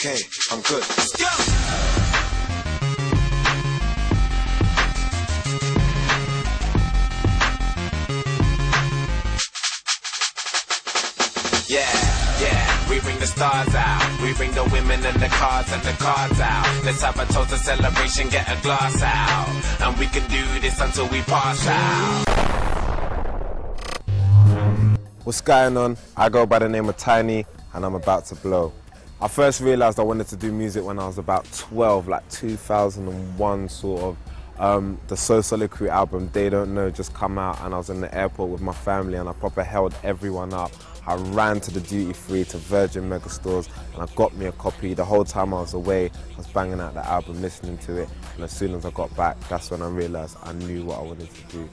okay, I'm good. Let's go! Yeah, we bring the stars out. We bring the women and the cars and the cards out. Let's have a toast, a celebration, get a glass out. And we can do this until we pass out. What's going on? I go by the name of Tinie and I'm about to blow. I first realised I wanted to do music when I was about 12, like 2001 sort of. The So Solitary album, They Don't Know, just come out and I was in the airport with my family and I proper held everyone up. I ran to the duty-free, to Virgin Megastores, and I got me a copy. The whole time I was away, I was banging out the album, listening to it, and as soon as I got back, that's when I realised I knew what I wanted to do.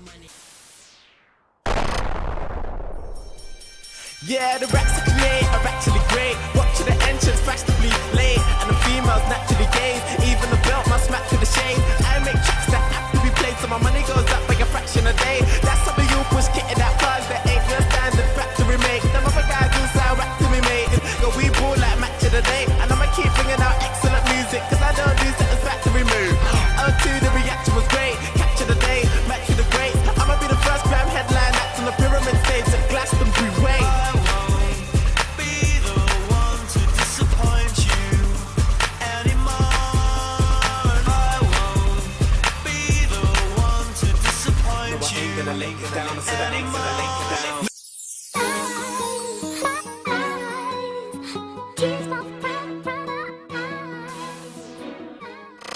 Yeah, the raps that create are actually great. Watching the entrance fashionably late, and the females naturally gaze. Even the belt must match with the shade. I make tracks that have to be played, so my money goes up by a fraction a day. That's how the you push kit in that plug that ain't your standard factory make. Them other guys do sound rap to me, mate. Yo, we ball like match of the day, and I'ma keep bringing out excellent music, cause I don't do satisfactory move. O2, the reaction was great. Capture the day, match with the greats. I'ma be the first gram headline act on the pyramid stage at Glastonbury Way.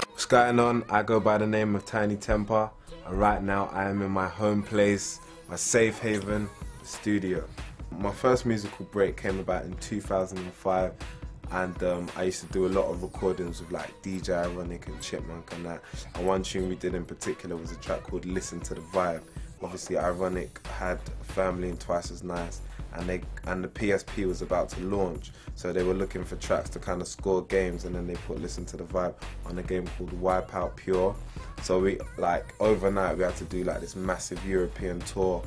What's going on? I go by the name of Tinie Tempah, and right now I am in my home place, my safe haven, the studio. My first musical break came about in 2005, and I used to do a lot of recordings with like DJ Ironic and Chipmunk and that. And one tune we did in particular was a track called Listen to the Vibe. Obviously Ironic had Family and Twice as Nice, and the PSP was about to launch, so they were looking for tracks to kind of score games, and then they put Listen to the Vibe on a game called Wipeout Pure. So we, like, overnight we had to do like this massive European tour.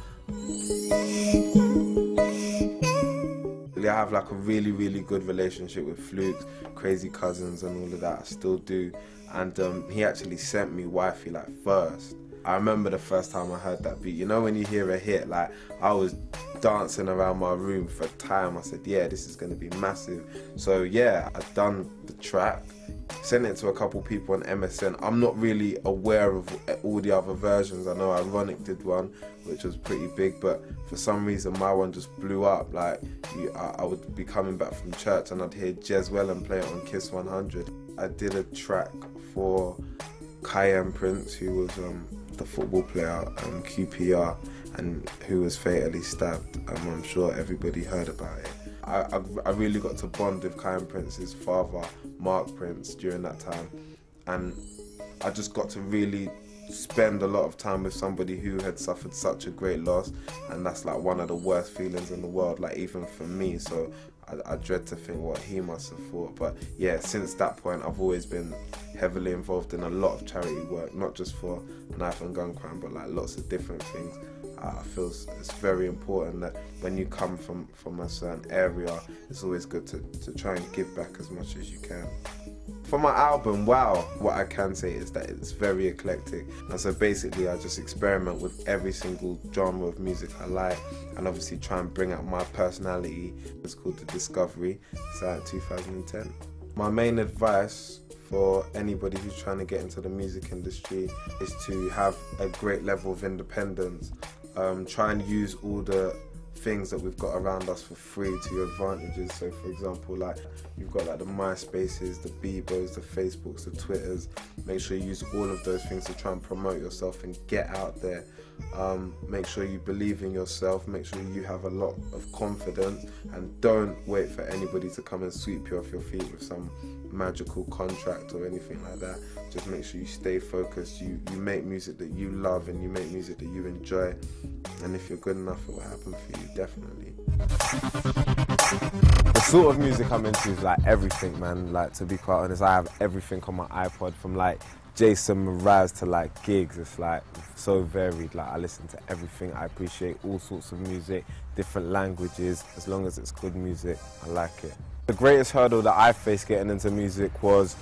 I have like a really, really good relationship with Fluke, Crazy Cousins and all of that, I still do, and he actually sent me Wifey like first. I remember the first time I heard that beat. You know when you hear a hit, like I was dancing around my room for time. I said, yeah, this is going to be massive. So yeah, I've done the track, sent it to a couple people on MSN. I'm not really aware of all the other versions. I know Ironic did one, which was pretty big, but for some reason my one just blew up. Like I would be coming back from church and I'd hear Jezwellen play it on Kiss 100. I did a track for Cayenne Prince, who was the football player, QPR, and who was fatally stabbed. I'm sure everybody heard about it. I really got to bond with Cayenne Prince's father, Mark Prince, during that time, and I just got to really spend a lot of time with somebody who had suffered such a great loss, and that's like one of the worst feelings in the world, like even for me. So I dread to think what he must have thought. But yeah, since that point I've always been heavily involved in a lot of charity work, not just for knife and gun crime, but like lots of different things. I feel it's very important that when you come from a certain area, it's always good to try and give back as much as you can. For my album, wow, what I can say is that it's very eclectic, and so basically I just experiment with every single genre of music I like, and obviously try and bring out my personality. It's called The Discovery. It's out in 2010. My main advice for anybody who's trying to get into the music industry is to have a great level of independence. Try and use all the things that we've got around us for free to your advantages. So for example, like you've got like the MySpaces, the Bebos, the Facebooks, the Twitters. Make sure you use all of those things to try and promote yourself and get out there. Make sure you believe in yourself, make sure you have a lot of confidence, and don't wait for anybody to come and sweep you off your feet with some magical contract or anything like that. Just make sure you stay focused, you make music that you love and you make music that you enjoy, and if you're good enough it will happen for you, definitely. The sort of music I'm into is like everything, man. Like, to be quite honest, I have everything on my iPod, from like Jason Mraz to like gigs. It's like so varied. Like I listen to everything. I appreciate all sorts of music, different languages. As long as it's good music, I like it. The greatest hurdle that I faced getting into music was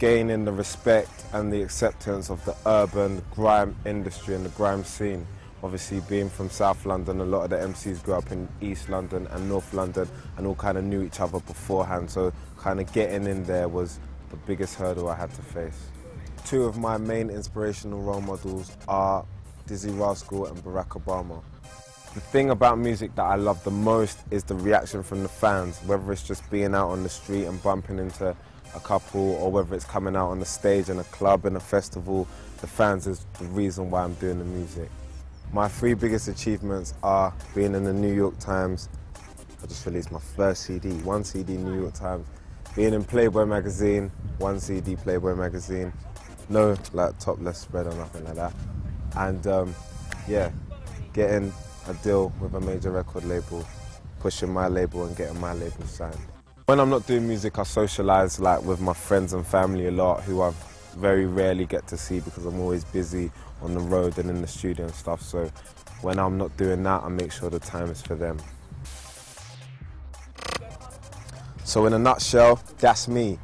gaining the respect and the acceptance of the urban grime industry and the grime scene. Obviously being from South London, a lot of the MCs grew up in East London and North London and all kind of knew each other beforehand, so kind of getting in there was the biggest hurdle I had to face. Two of my main inspirational role models are Dizzee Rascal and Barack Obama. The thing about music that I love the most is the reaction from the fans, whether it's just being out on the street and bumping into a couple, or whether it's coming out on the stage in a club, in a festival. The fans is the reason why I'm doing the music. My three biggest achievements are being in the New York Times. I just released my first CD, 1 CD New York Times. Being in Playboy magazine, 1 CD Playboy magazine. No like topless spread or nothing like that. And yeah, getting a deal with a major record label, pushing my label and getting my label signed. When I'm not doing music, I socialise like with my friends and family a lot, who I very rarely get to see because I'm always busy on the road and in the studio and stuff. So when I'm not doing that, I make sure the time is for them. So in a nutshell, that's me.